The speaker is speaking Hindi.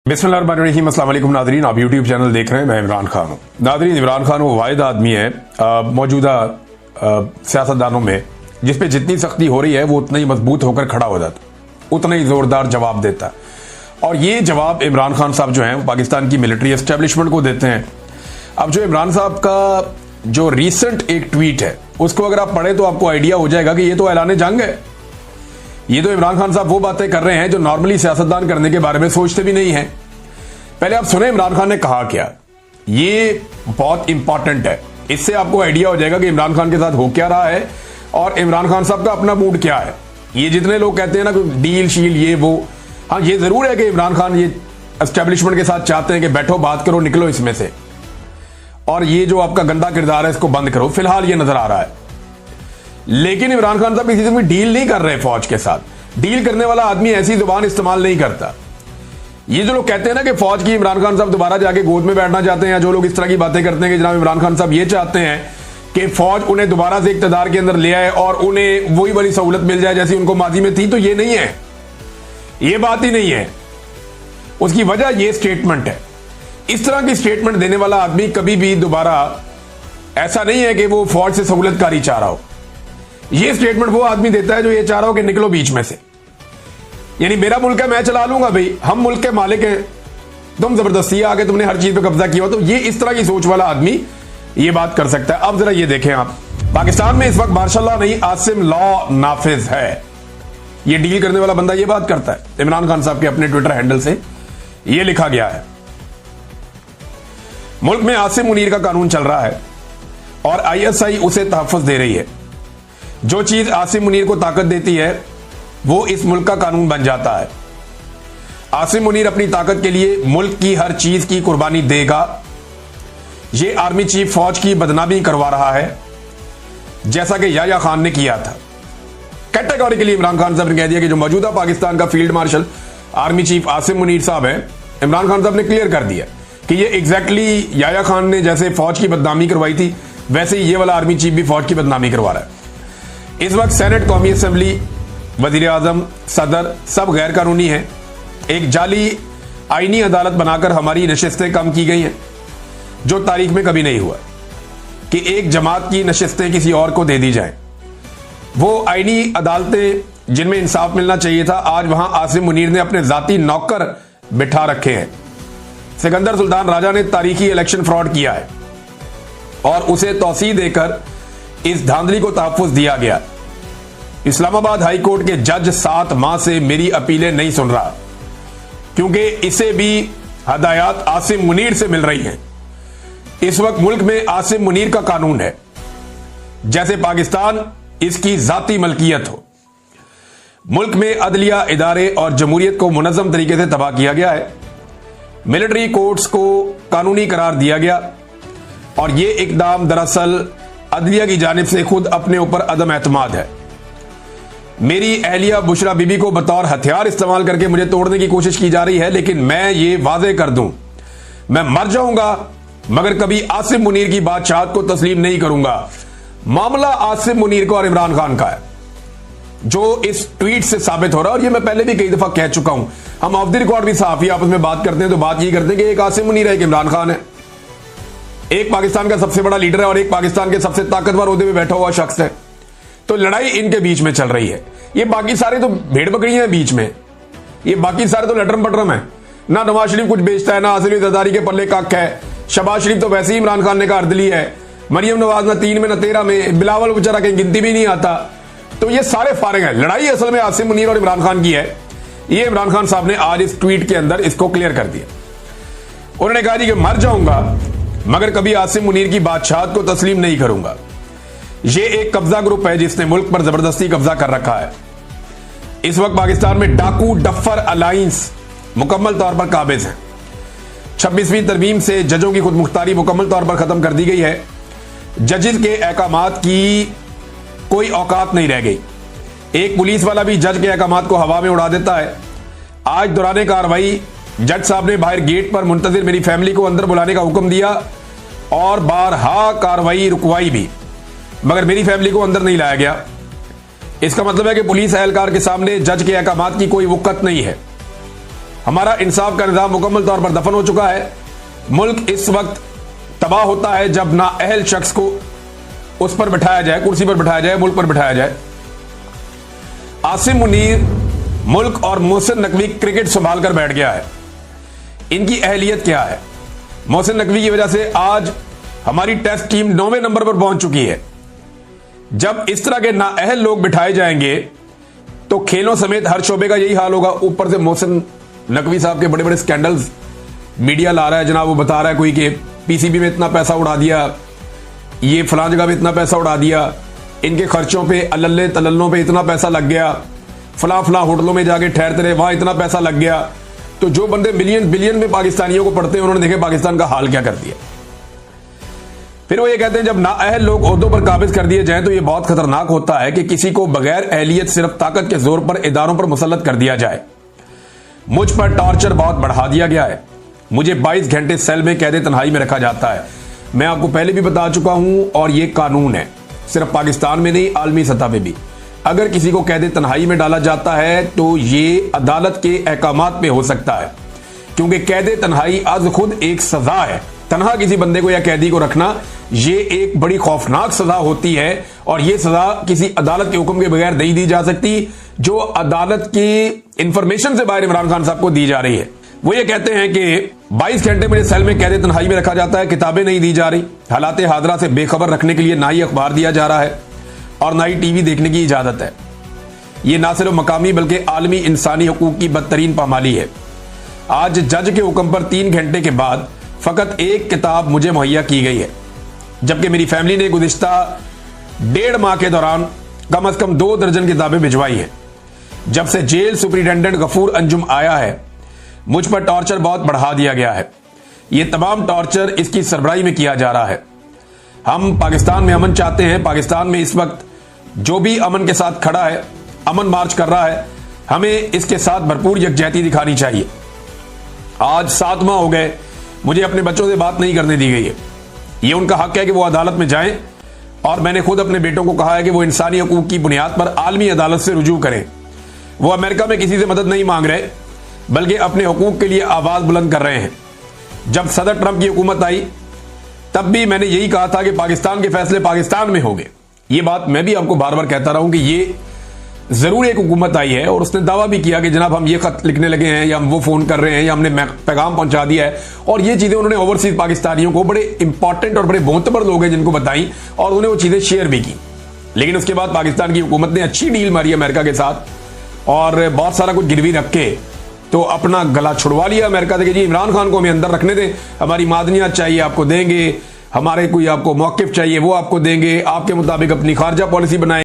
बिस्मिल्लाहिर्रहमानिर्रहीम। अस्सलाम वालेकुम नादरीन, आप यूट्यूब चैनल देख रहे हैं। मैं इमरान खान हूँ। नादरीन, इमरान खान वो वाहिद आदमी है मौजूदा सियासतदानों में जिसपे जितनी सख्ती हो रही है वो उतना ही मजबूत होकर खड़ा हो जाता, उतना ही जोरदार जवाब देता। और ये जवाब इमरान खान साहब जो हैं पाकिस्तान की मिलिट्री एस्टेब्लिशमेंट को देते हैं। अब जो इमरान साहब का जो रिसेंट एक ट्वीट है उसको अगर आप पढ़े तो आपको आइडिया हो जाएगा कि ये तो ऐलान जंग है। ये तो इमरान खान साहब वो बातें कर रहे हैं जो नॉर्मली सियासतदान करने के बारे में सोचते भी नहीं है। पहले आप सुने इमरान खान ने कहा क्या, ये बहुत इंपॉर्टेंट है। इससे आपको आइडिया हो जाएगा कि इमरान खान के साथ हो क्या रहा है और इमरान खान साहब का अपना मूड क्या है। ये जितने लोग कहते हैं ना कि डील शील ये वो, हाँ ये जरूर है कि इमरान खान ये एस्टेब्लिशमेंट के साथ चाहते हैं कि बैठो बात करो, निकलो इसमें से, और ये जो आपका गंदा किरदार है इसको बंद करो। फिलहाल ये नजर आ रहा है, लेकिन इमरान खान साहब किसी से भी डील नहीं कर रहे फौज के साथ। डील करने वाला आदमी ऐसी जुबान इस्तेमाल नहीं करता। ये जो लोग कहते हैं ना कि फौज की इमरान खान साहब दोबारा जाके गोद में बैठना चाहते हैं, या जो लोग इस तरह की बातें करते हैं कि जनाब इमरान खान साहब ये चाहते हैं कि फौज उन्हें दोबारा से इक्तदार के अंदर ले आए और उन्हें वही वाली सहूलत मिल जाए जैसी उनको माजी में थी, तो ये नहीं है, ये बात ही नहीं है। उसकी वजह ये स्टेटमेंट है। इस तरह की स्टेटमेंट देने वाला आदमी कभी भी दोबारा ऐसा नहीं है कि वो फौज से सहूलतकारी चाह रहा हो। ये स्टेटमेंट वो आदमी देता है जो ये चाह रहा हो कि निकलो बीच में से, यानी मेरा मुल्क है मैं चला लूंगा, भाई हम मुल्क के मालिक हैं, तुम जबरदस्ती आके तुमने हर चीज पे कब्जा किया हो। तो ये इस तरह की सोच वाला आदमी ये बात कर सकता है। अब जरा ये देखें आप, पाकिस्तान में इस वक्त मार्शल लॉ नहीं आसिम लॉ नाफिज है। ये डील करने वाला बंदा ये बात करता है। इमरान खान साहब के अपने ट्विटर हैंडल से ये लिखा गया है, मुल्क में आसिम मुनीर का कानून चल रहा है और ISI उसे तहफ़्फ़ुज़ दे रही है। जो चीज आसिम मुनीर को ताकत देती है वो इस मुल्क का कानून बन जाता है। आसिम मुनीर अपनी ताकत के लिए मुल्क की हर चीज की कुर्बानी देगा। ये आर्मी चीफ फौज की बदनामी करवा रहा है जैसा कि याया खान ने किया था। कैटेगोरिकली इमरान खान साहब ने कह दिया कि जो मौजूदा पाकिस्तान का field marshal army chief Asim Munir साहब है, इमरान खान साहब ने क्लियर कर दिया कि ये एग्जैक्टली याया खान ने जैसे फौज की बदनामी करवाई थी वैसे ही ये वाला आर्मी चीफ भी फौज की बदनामी करवा रहा है। इस वक्त सेनेट, कौमी असेंबली, वजीर आजम, सदर सब गैर कानूनी है। एक जाली आईनी अदालत बनाकर हमारी नशिस्तें कम की गई हैं, जो तारीख में कभी नहीं हुआ कि एक जमात की नशिस्तें किसी और को दे दी जाएं। वो आईनी अदालतें जिनमें इंसाफ मिलना चाहिए था, आज वहां आसिम मुनीर ने अपने जाती नौकर बिठा रखे हैं। सिकंदर सुल्तान राजा ने तारीखी इलेक्शन फ्रॉड किया है और उसे तौसीह देकर इस धांधली को तहफ़्फ़ुज़ दिया गया। इस्लामाबाद हाई कोर्ट के जज 7 माह से मेरी अपीलें नहीं सुन रहा क्योंकि इसे भी हदायत आसिम मुनीर से मिल रही हैं। इस वक्त मुल्क में आसिम मुनीर का कानून है जैसे पाकिस्तान इसकी जाती मलकियत हो। मुल्क में अदलिया इदारे और जमहूरियत को मुनज़्ज़म तरीके से तबाह किया गया है। मिलिट्री कोर्ट्स को कानूनी करार दिया गया और यह इकदाम दरअसल अदलिया की जानिब से खुद अपने ऊपर अदम एतमाद है। मेरी अहलिया बुशरा बीबी को बतौर हथियार इस्तेमाल करके मुझे तोड़ने की कोशिश की जा रही है, लेकिन मैं ये वाजे कर दूं, मैं मर जाऊंगा मगर कभी आसिम मुनीर की बादशाहत को तस्लीम नहीं करूंगा। मामला आसिम मुनीर का और इमरान खान का है जो इस ट्वीट से साबित हो रहा है। और ये मैं पहले भी कई दफा कह चुका हूं, हम ऑफ द रिकॉर्ड भी सहाफी आपस में बात करते हैं तो बात ये करते हैं कि एक आसिम मुनीर है, एक इमरान खान है, एक पाकिस्तान का सबसे बड़ा लीडर है और एक पाकिस्तान के सबसे ताकतवर ओहदे पे बैठा हुआ शख्स है। तो लड़ाई इनके बीच में चल रही है। ये बाकी सारे तो भेड़ बकरियां हैं बीच में, ये बाकी सारे तो लटरम पटरम है। ना नवाज शरीफ कुछ बेचता है, ना आसिम जरदारी के पल्ले कख है। शहबाज शरीफ तो वैसे ही इमरान खान ने का अर्दली है। मरियम नवाज ना 3 में ना 13 में, बिलावल बेचारा कहीं गिनती भी नहीं आता। तो ये सारे फारिग हैं। लड़ाई असल में आसिम मुनीर और इमरान खान की है। ये इमरान खान साहब ने आज इस ट्वीट के अंदर इसको क्लियर कर दिया। उन्होंने कहा जी कि मर जाऊंगा मगर कभी आसिम मुनीर की बादशाहत को तस्लीम नहीं करूंगा। यह एक कब्जा ग्रुप है जिसने मुल्क पर जबरदस्ती कब्जा कर रखा है। इस वक्त पाकिस्तान में डाकू डफर अलायंस मुकम्मल तौर पर काबिज है। 26वीं तरमीम से जजों की खुदमुख्तारी मुकम्मल तौर पर खत्म कर दी गई है। जजेस के अहकामात की कोई औकात नहीं रह गई। एक पुलिस वाला भी जज के अहकामात को हवा में उड़ा देता है। आज दौरान कार्रवाई जज साहब ने बाहर गेट पर मुंतजिर मेरी फैमिली को अंदर बुलाने का हुक्म दिया और बारहा कार्रवाई रुकवाई भी, मगर मेरी फैमिली को अंदर नहीं लाया गया। इसका मतलब है कि पुलिस एहलकार के सामने जज के अहकामात की कोई वक़्त नहीं है। हमारा इंसाफ का निजाम मुकम्मल तौर पर दफन हो चुका है। मुल्क इस वक्त तबाह होता है जब नाअहल शख्स को उस पर बिठाया जाए, कुर्सी पर बिठाया जाए, मुल्क पर बिठाया जाए। आसिम मुनीर मुल्क और मोहसिन नकवी क्रिकेट संभाल कर बैठ गया है। इनकी अहलियत क्या है? मोहसिन नकवी की वजह से आज हमारी टेस्ट टीम 9वें नंबर पर पहुंच चुकी है। जब इस तरह के नाअहल लोग बिठाए जाएंगे तो खेलों समेत हर शोबे का यही हाल होगा। ऊपर से मोहसिन नकवी साहब के बड़े बड़े स्कैंडल्स मीडिया ला रहा है जनाब। वो बता रहा है कोई कि पीसीबी में इतना पैसा उड़ा दिया, ये फलां जगह पे इतना पैसा उड़ा दिया, इनके खर्चों पे अल्ले तल्लों पे इतना पैसा लग गया, फलां फलां होटलों में जाके ठहरते रहे, वहां इतना पैसा लग गया। तो जो बंदे मिलियन बिलियन में पाकिस्तानियों को पढ़ते हैं उन्होंने देखे पाकिस्तान का हाल क्या कर दिया। फिर वो ये कहते हैं जब नाअहल लोग ओहदों पर काबिज कर दिए जाएं तो ये बहुत खतरनाक होता है कि किसी को बगैर अहलियत सिर्फ ताकत के जोर पर इदारों पर मुसल्लत कर दिया जाए। मुझ पर टॉर्चर बहुत बढ़ा दिया गया है। मुझे 22 घंटे सेल में कैद तन्हाई में रखा जाता है। मैं आपको पहले भी बता चुका हूं और ये कानून है, सिर्फ पाकिस्तान में नहीं आलमी सतह पे भी। अगर किसी को कैद तन्हाई में डाला जाता है तो ये अदालत के अहकामात पे हो सकता है, क्योंकि कैद तन्हाई आज खुद एक सजा है। तन्हा किसी बंदे को या कैदी को रखना ये एक बड़ी खौफनाक सजा होती है और ये सजा किसी अदालत के हुक्म के बगैर नहीं दी जा सकती, जो अदालत की इंफॉर्मेशन से बाहर इमरान खान साहब को दी जा रही है। वो ये कहते हैं कि 22 घंटे मुझे सेल में कैद तन्हाई में रखा जाता है, किताबें नहीं दी जा रही, हालात हादरा से बेखबर रखने के लिए ना ही अखबार दिया जा रहा है और ना ही टीवी देखने की इजाजत है। ये ना सिर्फ मकामी बल्कि आलमी इंसानी हकूक की बदतरीन पामाली है। आज जज के हुक्म पर 3 घंटे के बाद फकत एक किताब मुझे मुहैया की गई है, जबकि मेरी फैमिली ने गुज़िश्ता 1.5 माह के दौरान कम से कम 2 दर्जन किताबें भिजवाई हैं। जब से जेल सुपरिटेंडेंट गफूर अंजुम आया है मुझ पर टॉर्चर बहुत बढ़ा दिया गया है। यह तमाम टॉर्चर इसकी सरबराही में किया जा रहा है। हम पाकिस्तान में अमन चाहते हैं। पाकिस्तान में इस वक्त जो भी अमन के साथ खड़ा है, अमन मार्च कर रहा है, हमें इसके साथ भरपूर यकजहती दिखानी चाहिए। आज 7 माह हो गए मुझे अपने बच्चों से बात नहीं करने दी गई है। ये उनका हक है कि वो अदालत में जाएं और मैंने खुद अपने बेटों को कहा है कि वो इंसानी हकूक की बुनियाद पर आलमी अदालत से रुजू करें। वो अमेरिका में किसी से मदद नहीं मांग रहे बल्कि अपने हकूक के लिए आवाज बुलंद कर रहे हैं। जब सदर ट्रंप की हुकूमत आई तब भी मैंने यही कहा था कि पाकिस्तान के फैसले पाकिस्तान में होंगे। ये बात मैं भी आपको बार बार कहता रहा हूं कि ये जरूर एक हुकूमत आई है और उसने दावा भी किया कि जनाब हम ये खत लिखने लगे हैं या हम वो फोन कर रहे हैं या हमने पैगाम पहुंचा दिया है। और ये चीजें उन्होंने ओवरसीज पाकिस्तानियों को, बड़े इंपॉर्टेंट और बड़े मोतबर लोग हैं जिनको बताई और उन्हें वो चीजें शेयर भी की। लेकिन उसके बाद पाकिस्तान की हुकूमत ने अच्छी डील मारी अमेरिका के साथ और बहुत सारा कुछ गिरवी रख के तो अपना गला छुड़वा लिया अमेरिका से कि जी इमरान खान को हमें अंदर रखने दें, हमारी मादनियात चाहिए आपको देंगे, हमारे कोई आपको मौक़िफ़ चाहिए वो आपको देंगे, आपके मुताबिक अपनी खारजा पॉलिसी बनाएं।